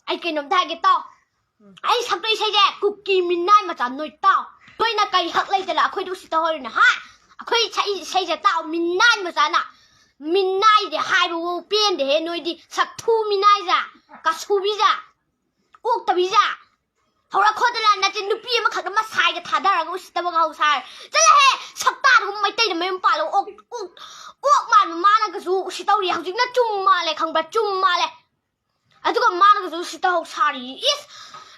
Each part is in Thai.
ไอ้เกนมได้กี่ต่อไอ้สักตัวใช่แย่กุกกี้มินได้มาจากหน่วยต่อด้วยนะไก่หักเลยแต่ละคุยดูสิต่อเลยนะฮะคุยใช่จะต่อมินได้มาจากน่ะมินได้เดี๋ยวหายไปวูเปลี่ยนเดี๋ยวหน่วยดีสักทูมินได้จ้ะกัสทูบิจ้ะอุกตบิจ้ะเขาละคนแต่ละนั่นจะนุปีมาขัดมาใส่กับท่าดาราก็สิแต่ว่าเขาใส่จะเลยสักตาทำไมเตยไม่ป่าแล้วอกมานะก็สู้สิต่อเรียงจริงนะจุ่มมาเลยขังแบบจุ่มมาเลยไอ้ทุกคนมานะก็สู้สิต่อใส่อิส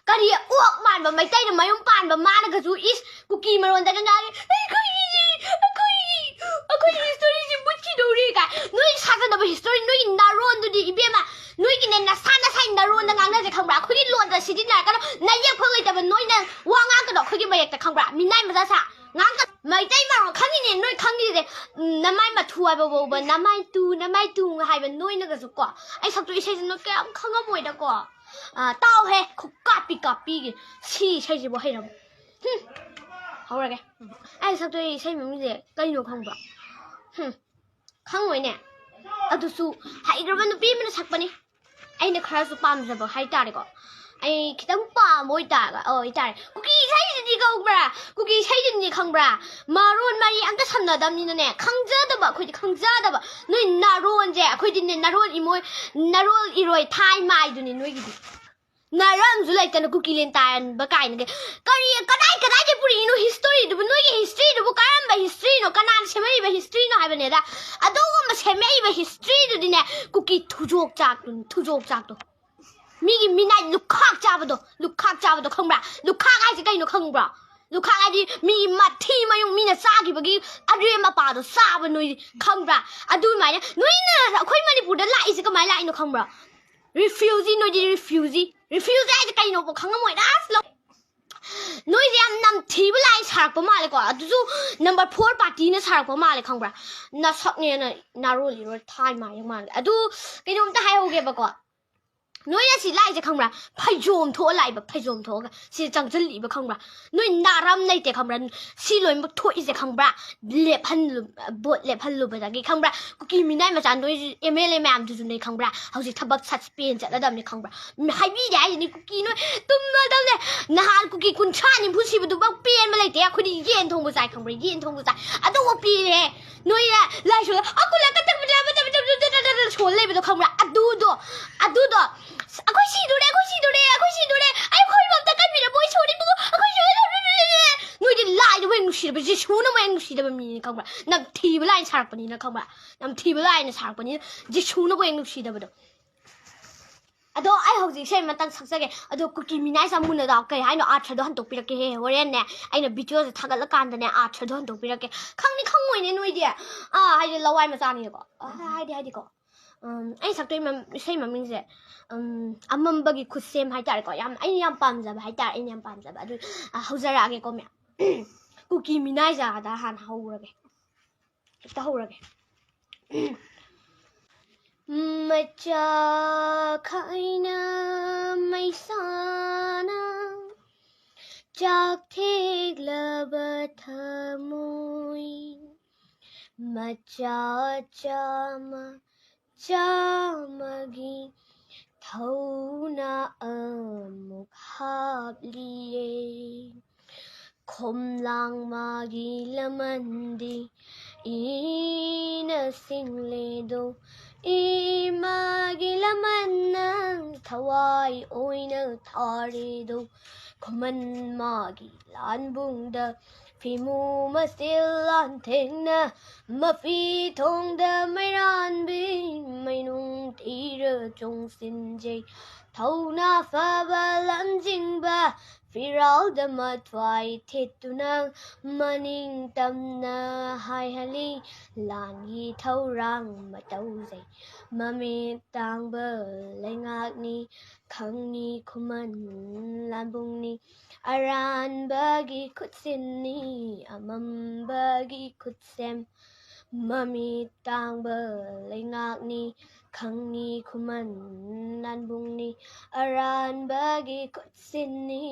ก็เรียอกมันแบบไม่เตยไม่ป่านแบบมานะก็สู้อิสกุกกี้มาโดนแต่กันยังไอ้คุยฮิสตอรี่จิบุชิดูดิกันนุ้ยสักแต่แบบฮิสตอรี่นุ้ยน่าร้อนดูดิอีเบี้ยมานุ้ยกินเนี่ยน่าซ่าน่าร้อนดังนั้นจะขังแบบคุยล้วนแต่สิ่งที่ไหนกันนายยังเพิ่งเลยแต่เป็นนุ้ยเนี่ยว่างานก็ดอกคุยมาอยากแต่ขังแบบมีนายมาซะงานก็ไม่ได้มาหรอกครั้งนี้เนี่ยนุ้ยครั้งนี้เลยน้ำไม่มาทัวร์บ่น้ำไม่ตูให้เป็นนุ้ยนั่นก็สุดกว่าไอ้สักตัวใช่นุ้ยแกข้างก็มวยดีกว่าเต้าเฮ้คุกกาปีกันชี้ใช่จะบ่ให้เรา好了嘅，哎，差不多ใช่ไหมไม่ใช่ก็อยู่ข้างบนข้างไว้เนี่ยดูสูให้กระเบื้องปีมันสักปะนี่ไอ้เนี่ยคราสุปามจะบอกให้ตาดีกว่าไอ้คิดว่าป้ามวยตาก็อีตากุกกี้ใช่จริงๆก็บรากุกกี้ใช่จริงๆข้างบรามารุนมารีอันก็ทำนาดำนี่เนี่ยข้างเจ้าดบ่คุยข้างเจ้าดบ่นู่นนารุนเจ้คุยดิเนี่ยนารุนอีมวยนารุนอีรวยไทยมาดูนี่นู่นกี่นารัมจุลัยแต่นกุกกี้เล่นตายบ้าไก่เนี่ยก็เรียกก็ได้จะพูดอีโน่ history ดูนู่นยี่ history ดูการันแบบ history โน่กันนานใช่ไหมแบบ history โน่ให้เป็นเนี่ยอะดูว่ามันใช่ไหมแบบ history ดูดิเนี่ยกุกกี้ทุจกจากตัวมีนายลูกค้าจ้าบดข้างบราลูกค้าไอ้สิกันอยู่ข้างบราลูกค้าไอ้ที่มีมาที่มาอยู่มีน่ะซากี่บกี้อะไรมาป่าตัวซาบนู่นข้างบราอะดูไหมเนี่ยนู่นน่ะคุยมันนี่พูดอะไรสิก็ไม่ไล่นู่นข้างบรา refuse นู่นยี่ refuse ไอ้สิกันอยู่ข้างมวยได้สินู่นยี่นำทีบไล่สารประมาณเลยกว่าดู number 4 party เนี่ยสารประมาณเลยข้างบราน่ะสักเนี่ยน่ะนารูลีโรไทยมาอย่างมันอะดูกันอยู่แต่ให้โอเคปะกว่านู่นยังสิไล่จะข้างบราพยมทั่วไล่แบบพยมทั่วกันสิจังจะหลีแบบข้างบรานู่นนารำในแต่ข้างบราสิลอยมาทั่วอีเสข้างบราเล็บพันลุบดเล็บพันลุบจากข้างบรากุกกี้มีได้มาจากนู่นเมลแม่ดูในข้างบราเขาสิทับบักสัตว์เปลี่ยนจากระดับในข้างบราให้พี่ใหญ่นี่กุกกี้นู่นตุ้มมาดำเนี่ยนะฮะกุกกี้คุณชานี่ผู้ชีพดูบักเปลี่ยนมาเลยแต่คุณดีเย็นทงบุษายข้างบราเย็นทงบุษายอะตัวเปลี่ยนเลยนู่นเนี่ยไล่ชนกูแล้วก็จะชนเลยไปตัวข้างบราอะดูดaku sih dulu ayo kau imam takkan bila boy show ni buku aku nu dia lie the way nu sih tapi show na way nu sih tapi ni kau nak tiba line sarak pani na kau nam tiba line sarak pani je show na way nu sih tapi tu ado ai hok ji sei man tang sak sage ado kuki minai sa mun da kai ai no a thado han tok pirake he horen ne ai no video se thagal kan da ne a thado han tok pirake khang ni khang moi ne noi dia ai de lawai ma sa ni ko ai de koไอ้สักตัวมันใช่มันมิงเสมันบางทีคุดเซมหายใจก็ยามไอ้ยามปั๊มจะหายใจไอ้ยามปั๊มจะแบบดูเขาจะรักก็ไม่กูกินไม่ได้จ้ะแต่หันเขารักแต่เขารักมาจากใครนะไม่สานะจากที่ละเบอร์เธอมุยมาจากจะมาJamagi thona mukhabliye khomlang magi lamandi ina single do imagi lamanang thawai oina thari do khoman magi lanbung da Fimu masilan thengna mafi thong da mai ran bi mai nung tira chung sin jay thau na fa ba lan jing ba Firao da matwai thituna maning tam na hai hali lan hi thau rang ma tau zai mami tang ba lengak ni khang ni khuman lan bung ni aran bagi kutsin ni amam bagi kutsem mami tang ba lengak ni khang ni khuman lan bung ni aran bagi kutsin ni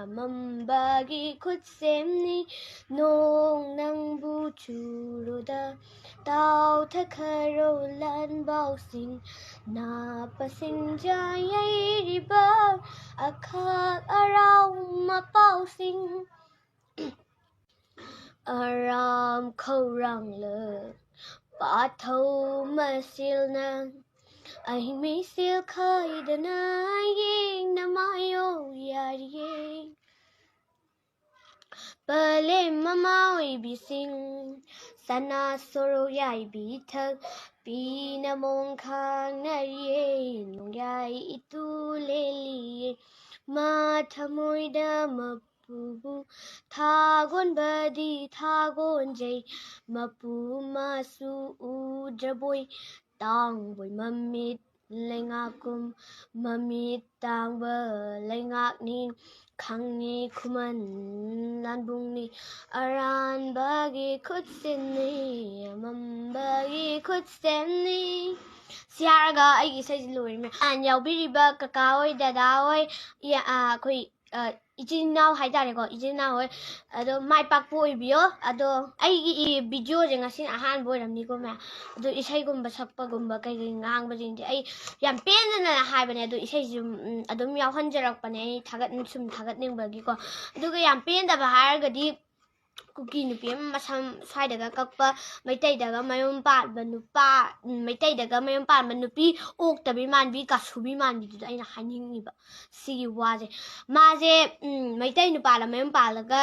amam bagi kutsem ni nong nang bu churu da tao tha kharo lan bao sin na pa sin jai ri ba akak arau mapau sing aram khâu răng lờ ba thâu mà sil nang anh mi sil khơi đờ na yeng na mayo yari Bale mama we be sing sana soro yai bi thak pi na mong khang na ye nong yai itu le li ma thamoi da ma pu bu tha gon ba di tha gon jai ma pu ma su u dra boy tang boy mamit lengakum mamit tang ba lengak ni khang ni khuman nan bung ni aran bagi khut sin ni mam bagi khut sen ni siaraga aigi sai loi me an yaw biriba kaka oi dada oi ya khoi ichinaw haidare ko ichinaw oi ado mai pak poi bio ado aigi video je ngasin ahan boiramni ko me ado isai gumba sakpa gumba kai ngang ba jing ai yam penna haibane ado isai jum adum yaw hanjarak pane thagat sum thagat ning bagi ko aduga yam penda ba hargadi Cookie nupi masam sai daga kakpa maitai daga mayum pat banupa maitai daga mayum pat banupi ok tabi man bi ka subi man bi du aina haning ni ba sigi waje maje maitai nu pala mayum palaga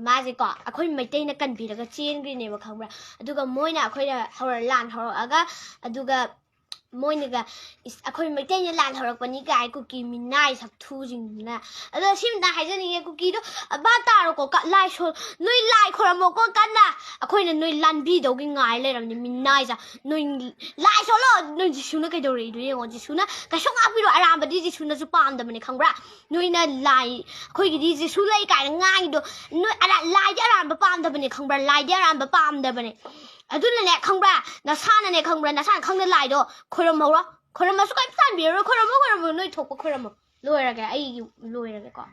maje ko akhoi maitai na kan bi daga chen gri ne ba khangbra aduga moina akhoi da hor lan hor aga aduga moinaga akhoi maitai na lan horak pani kai cookie minai sak thu jing na ado simda haijani ye cookie do ba taro ko ka lai so noi lai khoramo ko kanna akhoi na noi lan bi do gi ngai le ram ni minai ja noi lai so lo noi ji suna kai do ri do ye ngo ji suna ka shong a bi do aram ba di ji suna su pam da mani khangbra noi na lai akhoi gi di ji su lai kai ngai do noi ara lai ja aram ba pam da mani khangbra lai ja aram ba pam da mani aduna ne khangbra na sana ne khangbra na sana khangna lai do khoram hawra khoram su kai san bi ro khoram noi thok pa khoram loira ga ai loira ga ko